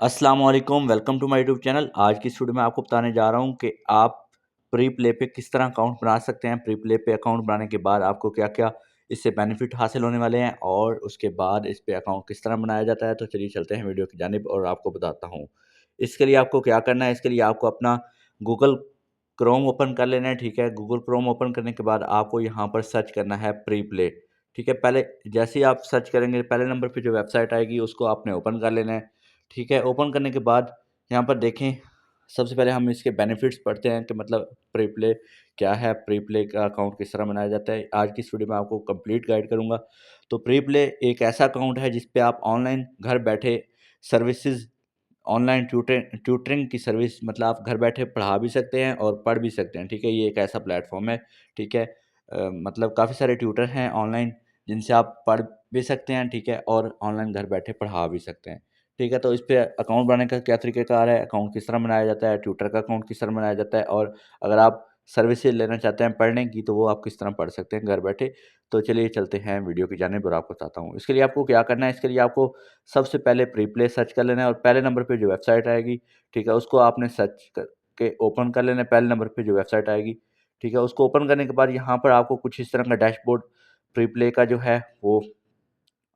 अस्सलाम वालेकुम, welcome to my YouTube channel. आज की इस वीडियो में आपको बताने जा रहा हूँ कि आप प्री प्ले पे किस तरह अकाउंट बना सकते हैं। प्री प्ले पे अकाउंट बनाने के बाद आपको क्या-क्या इससे बेनिफिट हासिल होने वाले हैं और उसके बाद इस पे अकाउंट किस तरह बनाया जाता है। तो चलिए चलते हैं वीडियो की जानिब और आपको बताता हूँ। इसके लिए आपको क्या करना है, इसके लिए आपको अपना गूगल क्रोम ओपन कर लेना है, ठीक है। गूगल क्रोम ओपन करने के बाद आपको यहाँ पर सर्च करना है प्री प्ले, ठीक है। पहले जैसे ही आप सर्च करेंगे, पहले नंबर पे जो वेबसाइट आएगी उसको आपने ओपन कर लेना है। ठीक है, ओपन करने के बाद यहाँ पर देखें, सबसे पहले हम इसके बेनिफिट्स पढ़ते हैं कि मतलब प्री प्ले क्या है, प्री प्ले का अकाउंट किस तरह बनाया जाता है। आज की इस वीडियो में आपको कंप्लीट गाइड करूँगा। तो प्री प्ले एक ऐसा अकाउंट है जिस पे आप ऑनलाइन घर बैठे सर्विसेज़, ऑनलाइन ट्यूटरिंग की सर्विस, मतलब आप घर बैठे पढ़ा भी सकते हैं और पढ़ भी सकते हैं, ठीक है। ये एक ऐसा प्लेटफ़ॉर्म है, ठीक है। मतलब काफ़ी सारे ट्यूटर हैं ऑनलाइन जिनसे आप पढ़ भी सकते हैं, ठीक है, और ऑनलाइन घर बैठे पढ़ा भी सकते हैं, ठीक है। तो इस पे अकाउंट बनाने का क्या तरीक़ेकार है, अकाउंट किस तरह बनाया जाता है, ट्यूटर का अकाउंट किस तरह बनाया जाता है और अगर आप सर्विसेज़ लेना चाहते हैं पढ़ने की तो वो आप किस तरह पढ़ सकते हैं घर बैठे। तो चलिए चलते हैं वीडियो की जानिब और आपको बताता हूँ। इसके लिए आपको क्या करना है, इसके लिए आपको सबसे पहले प्री प्ले सर्च कर लेना है और पहले नंबर पे जो वेबसाइट आएगी, ठीक है, उसको आपने सर्च करके ओपन कर लेना है। पहले नंबर पे जो वेबसाइट आएगी, ठीक है, उसको ओपन करने के बाद यहाँ पर आपको कुछ इस तरह का डैशबोर्ड प्री प्ले का जो है वो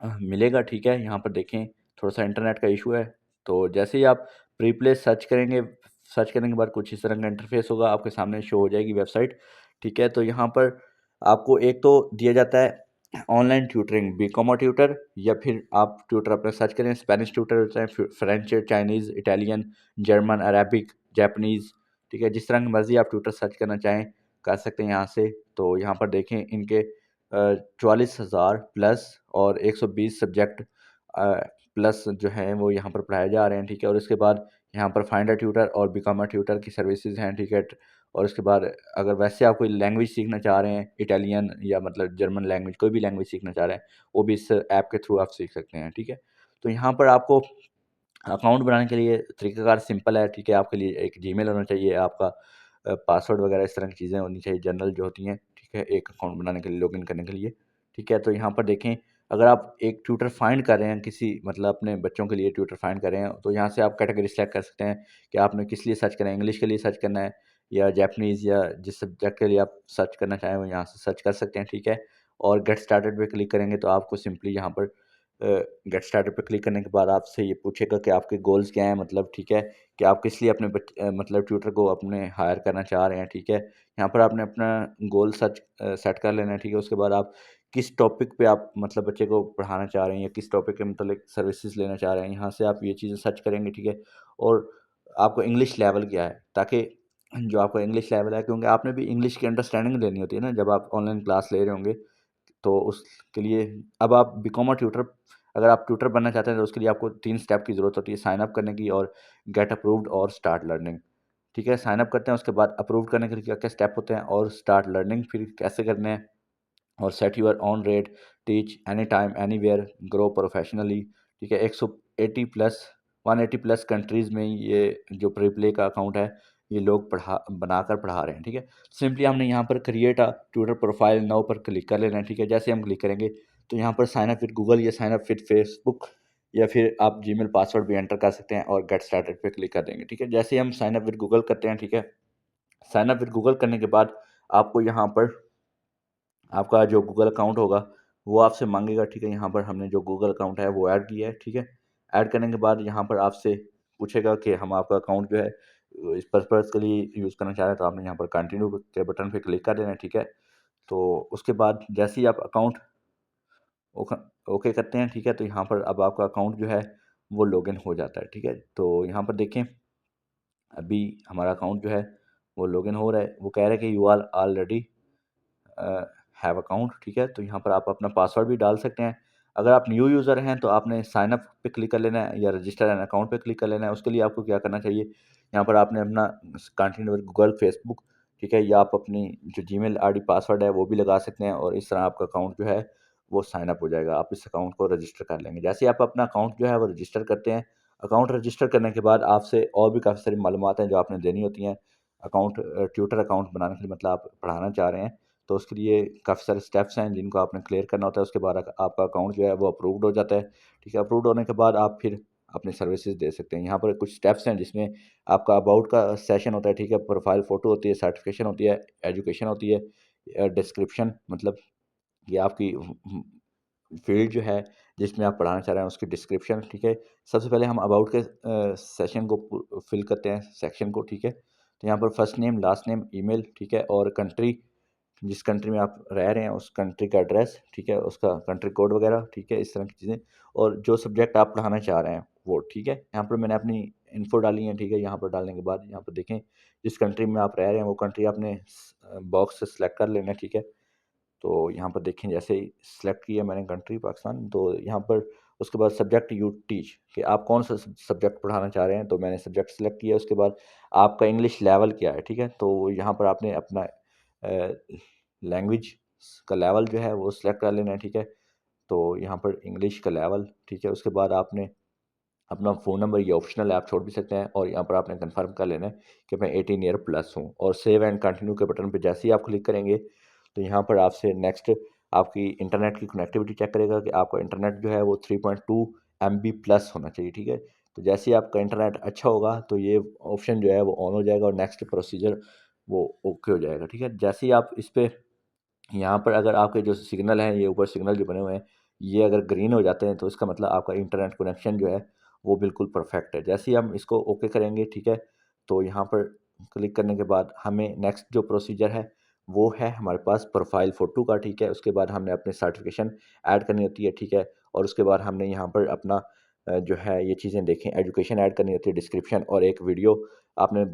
मिलेगा, ठीक है। यहाँ पर देखें, थोड़ा-सा इंटरनेट का इश्यू है, तो जैसे ही आप प्री प्ले सर्च करेंगे, सर्च करने के बाद कुछ इस तरह का इंटरफेस होगा, आपके सामने शो हो जाएगी वेबसाइट, ठीक है। तो यहाँ पर आपको एक तो दिया जाता है ऑनलाइन ट्यूटरिंग, बीकॉम ट्यूटर, या फिर आप ट्यूटर अपना सर्च करें, स्पेनिश ट्यूटर होता है, French, Chinese, Italian, German, Arabic, Japanese, ठीक है। जिस तरह की मर्ज़ी आप ट्यूटर सर्च करना चाहें, कर सकते हैं यहाँ से। तो यहाँ पर देखें, इनके 44,000 प्लस और 120 सब्जेक्ट प्लस जो हैं वो यहाँ पर पढ़ाए जा रहे हैं, ठीक है। और इसके बाद यहाँ पर फाइंड अ ट्यूटर और बिकम अ ट्यूटर की सर्विसेज़ हैं, ठीक है। और उसके बाद अगर वैसे आप कोई लैंग्वेज सीखना चाह रहे हैं, इटालियन या मतलब जर्मन लैंग्वेज, कोई भी लैंग्वेज सीखना चाह रहे हैं, वो भी इस ऐप के थ्रू आप सीख सकते हैं, ठीक है। तो यहाँ पर आपको अकाउंट बनाने के लिए तरीक़ाकार सिंपल है, ठीक है। आपके लिए एक जीमेल होना चाहिए, आपका पासवर्ड वगैरह इस तरह की चीज़ें होनी चाहिए जनरल जो होती हैं, ठीक है, एक अकाउंट बनाने के लिए, लॉगिन करने के लिए, ठीक है। तो यहाँ पर देखें, अगर आप एक ट्यूटर फाइंड कर रहे हैं किसी, मतलब अपने बच्चों के लिए ट्यूटर फाइंड कर रहे हैं, तो यहाँ से आप कैटेगरी सेलेक्ट कर सकते हैं कि आपने किस लिए सर्च करना है, इंग्लिश के लिए सर्च करना है या जापानीज़, या जिस सब्जेक्ट के लिए आप सर्च करना चाहें वो यहाँ से सर्च कर सकते हैं, ठीक है। और गेट स्टार्टेड पे क्लिक करेंगे तो आपको सिंपली यहाँ पर गेट स्टार्टेड पे क्लिक करने के बाद आपसे ये पूछेगा कि आपके गोल्स क्या हैं, मतलब ठीक है, कि आप किस लिए अपने मतलब ट्यूटर को अपने हायर करना चाह रहे हैं, ठीक है। यहाँ पर आपने अपना गोल सेट कर लेना है, ठीक है। उसके बाद आप किस टॉपिक पे आप मतलब बच्चे को पढ़ाना चाह रहे हैं या किस टॉपिक के मतलब सर्विसेज लेना चाह रहे हैं, यहाँ से आप ये चीज़ें सर्च करेंगे, ठीक है। और आपको इंग्लिश लेवल क्या है, ताकि जो आपका इंग्लिश लेवल है, क्योंकि आपने भी इंग्लिश की अंडरस्टैंडिंग लेनी होती है ना जब आप ऑनलाइन क्लास ले रहे होंगे, तो उसके लिए अब आप बिकॉम ट्यूटर, अगर आप ट्यूटर बनना चाहते हैं तो उसके लिए आपको 3 स्टेप की ज़रूरत होती है, साइन अप करने की और गेट अप्रूव्ड और स्टार्ट लर्निंग, ठीक है। साइन अप करते हैं, उसके बाद अप्रूव करने के लिए क्या-क्या स्टेप होते हैं और स्टार्ट लर्निंग फिर कैसे करने हैं, और set your on rate, teach any time anywhere, grow professionally, ठीक है। 180 प्लस 180 प्लस कंट्रीज़ में ये जो प्री प्ले का अकाउंट है, ये लोग बनाकर पढ़ा रहे हैं, ठीक है। सिंपली हमने यहाँ पर create a tutor profile now पर क्लिक कर लेना है, ठीक है। जैसे हम क्लिक करेंगे तो यहाँ पर साइन अप विद गूगल या साइन अप विद फेसबुक या फिर आप जीमेल पासवर्ड भी एंटर कर सकते हैं और गेट स्टार्टेड पे क्लिक कर देंगे, ठीक है। जैसे ही हम साइन अप विद गूगल करते हैं, ठीक है, साइन अप विद गूगल करने के बाद आपको यहाँ पर आपका जो गूगल अकाउंट होगा वो आपसे माँगेगा, ठीक है। यहाँ पर हमने जो गूगल अकाउंट है वो ऐड किया है, ठीक है। ऐड करने के बाद यहाँ पर आपसे पूछेगा कि हम आपका अकाउंट जो है इस पर्पज़ के लिए यूज़ करना चाह रहे हैं, तो आपने यहाँ पर कंटिन्यू के बटन पे क्लिक कर देना है, ठीक है। तो उसके बाद जैसे ही आप अकाउंट ओक ओके करते हैं, ठीक है, तो यहाँ पर अब आपका अकाउंट जो है वो लॉगिन हो जाता है, ठीक है। तो यहाँ पर देखें, अभी हमारा अकाउंट जो है वो लॉगिन हो रहा है, वो कह रहा है कि you are already have account, ठीक है। तो यहाँ पर आप अपना पासवर्ड भी डाल सकते हैं। अगर आप न्यू यूज़र हैं तो आपने साइन अप पे क्लिक कर लेना है या रजिस्टर एन अकाउंट पे क्लिक कर लेना है। उसके लिए आपको क्या करना चाहिए, यहाँ पर आपने अपना कंटिन्यू विद गूगल, फेसबुक, ठीक है, या आप अपनी जो जीमेल आईडी पासवर्ड है वो भी लगा सकते हैं और इस तरह आपका अकाउंट जो है वो साइन अप हो जाएगा। आप इस अकाउंट को रजिस्टर कर लेंगे। जैसे ही आप अपना अकाउंट जो है वो रजिस्टर करते हैं, अकाउंट रजिस्टर करने के बाद आपसे और भी काफ़ी सारी मालूमात हैं जो आपने देनी होती हैं। अकाउंट ट्यूटर अकाउंट बनाने के लिए, मतलब आप पढ़ाना चाह रहे हैं, तो उसके लिए काफ़ी सारे स्टेप्स हैं जिनको आपने क्लियर करना होता है। उसके बाद आपका अकाउंट जो है वो अप्रूव्ड हो जाता है, ठीक है। अप्रूव्ड होने के बाद आप फिर अपनी सर्विसेज दे सकते हैं। यहाँ पर कुछ स्टेप्स हैं जिसमें आपका अबाउट का सेशन होता है, ठीक है, प्रोफाइल फ़ोटो होती है, सर्टिफिकेशन होती है, एजुकेशन होती है, डिस्क्रिप्शन मतलब ये आपकी फ़ील्ड जो है जिसमें आप पढ़ाना चाह रहे हैं उसकी डिस्क्रिप्शन, ठीक है। सबसे पहले हम अबाउट के सेशन को फिल करते हैं, सेक्शन को, ठीक है। तो यहाँ पर first name, last name, email, ठीक है, और कंट्री, जिस कंट्री में आप रह रहे हैं उस कंट्री का एड्रेस, ठीक है, उसका कंट्री कोड वगैरह, ठीक है, इस तरह की चीज़ें, और जो सब्जेक्ट आप पढ़ाना चाह रहे हैं वो, ठीक है। यहाँ पर मैंने अपनी इन्फो डाली है, ठीक है। यहाँ पर डालने के बाद यहाँ पर देखें जिस कंट्री में आप रह रहे हैं वो कंट्री आपने बॉक्स से सिलेक्ट कर लेना है, ठीक है। तो यहाँ पर देखें जैसे ही सिलेक्ट किया मैंने कंट्री पाकिस्तान, तो यहाँ पर उसके बाद सब्जेक्ट यू टीच कि आप कौन सा सब्जेक्ट पढ़ाना चाह रहे हैं, तो मैंने सब्जेक्ट सेलेक्ट किया। उसके बाद आपका इंग्लिश लेवल क्या है, ठीक है, तो यहाँ पर आपने अपना लैंग्वेज का लेवल जो है वो सिलेक्ट कर लेना है, ठीक है। तो यहाँ पर इंग्लिश का लेवल, ठीक है। उसके बाद आपने अपना फ़ोन नंबर ये ऑप्शनल है, आप छोड़ भी सकते हैं, और यहाँ पर आपने कन्फर्म कर लेना है कि मैं 18 ईयर प्लस हूँ, और सेव एंड कंटिन्यू के बटन पे जैसे ही आप क्लिक करेंगे तो यहाँ पर आपसे नेक्स्ट आपकी इंटरनेट की कनेक्टिविटी चेक करेगा कि आपका इंटरनेट जो है वो 3.2 MB प्लस होना चाहिए, ठीक है। तो जैसे ही आपका इंटरनेट अच्छा होगा तो ये ऑप्शन जो है वो ऑन हो जाएगा और नेक्स्ट प्रोसीजर वो ओके हो जाएगा, ठीक है। जैसे ही आप इस पर यहाँ पर अगर आपके जो सिग्नल हैं, ये ऊपर सिग्नल जो बने हुए हैं, ये अगर ग्रीन हो जाते हैं तो इसका मतलब आपका इंटरनेट कनेक्शन जो है वो बिल्कुल परफेक्ट है। जैसे ही हम इसको ओके करेंगे, ठीक है, तो यहाँ पर क्लिक करने के बाद हमें नेक्स्ट जो प्रोसीजर है वो है हमारे पास प्रोफाइल फ़ोटो का, ठीक है। उसके बाद हमने अपनी सर्टिफिकेशन ऐड करनी होती है, ठीक है, और उसके बाद हमने यहाँ पर अपना जो है ये चीज़ें देखें, एजुकेशन ऐड करनी होती है, डिस्क्रिप्शन, और एक वीडियो आपने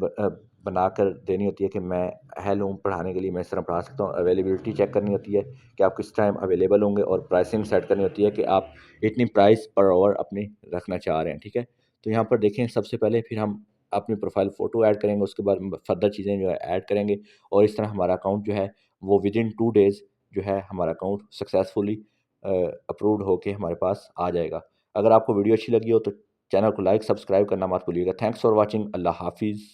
बनाकर देनी होती है कि मैं अहल हूँ पढ़ाने के लिए, मैं इस तरह पढ़ा सकता हूँ। अवेलेबिलिटी चेक करनी होती है कि आप किस टाइम अवेलेबल होंगे, और प्राइसिंग सेट करनी होती है कि आप इतनी प्राइस पर आवर अपनी रखना चाह रहे हैं, ठीक है। तो यहाँ पर देखें सबसे पहले फिर हम अपनी प्रोफाइल फ़ोटो ऐड करेंगे, उसके बाद फर्दर चीज़ें जो है ऐड करेंगे, और इस तरह हमारा अकाउंट जो है वो विदिन 2 डेज़ जो है हमारा अकाउंट सक्सेसफुली अप्रूव्ड होके हमारे पास आ जाएगा। अगर आपको वीडियो अच्छी लगी हो तो चैनल को लाइक, सब्सक्राइब करना मत भूलिएगा। Thanks for watching. अल्लाह हाफ़िज़।